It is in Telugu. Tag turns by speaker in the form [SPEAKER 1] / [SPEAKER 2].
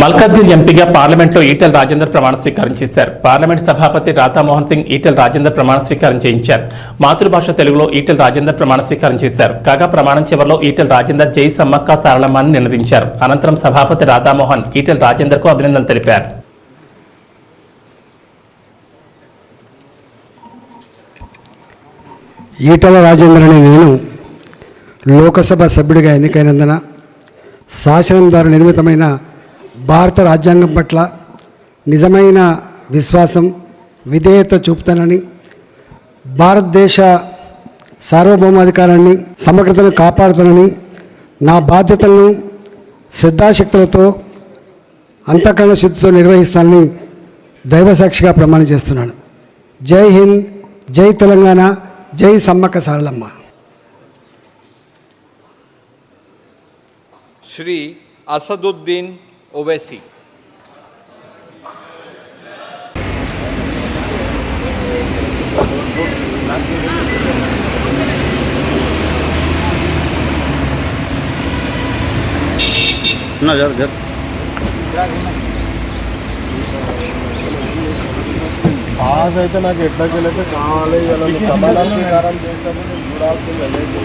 [SPEAKER 1] మల్కాజ్గిరి ఎంపీగా పార్లమెంట్లో ఈటెల రాజేందర్ ప్రమాణ స్వీకారం చేశారు. పార్లమెంట్ సభాపతి రాధామోహన్ సింగ్ ఈటెల రాజేందర్ ప్రమాణ స్వీకారం చేయించారు. మాతృభాష తెలుగులో ఈటెల రాజేందర్ ప్రమాణ స్వీకారం చేశారు. కాగా ప్రమాణం చివరిలో ఈటెల రాజేందర్ జై సమ్మక్క సారలమ్మ అని నినదించారు. అనంతరం సభాపతి రాధామోహన్ ఈటెల రాజేందర్కు అభినందనలు తెలిపారు.
[SPEAKER 2] ఈటెల రాజేందర్ అనే నేను లోకసభ సభ్యుడిగా ఎన్నికైనందున శాసనం ద్వారా నిర్మితమైన భారత రాజ్యాంగం పట్ల నిజమైన విశ్వాసం విధేయత చూపుతానని, భారతదేశ సార్వభౌమాధికారాన్ని సమగ్రతను కాపాడుతానని, నా బాధ్యతలను శ్రద్ధాశక్తులతో అంతఃకరణ శుద్ధితో నిర్వహిస్తానని దైవసాక్షిగా ప్రమాణం చేస్తున్నాను. జై హింద్, జై తెలంగాణ, జై సమ్మక్క సారలమ్మ.
[SPEAKER 3] श्री असदुद्दीन ओवैसी।
[SPEAKER 4] ना यार घर
[SPEAKER 5] పాస్ అయితే నాకు ఎట్లాగైతే కావాలి సమాధానం ప్రకారం చేస్తాము చూడాల్సింది అవుతుంది.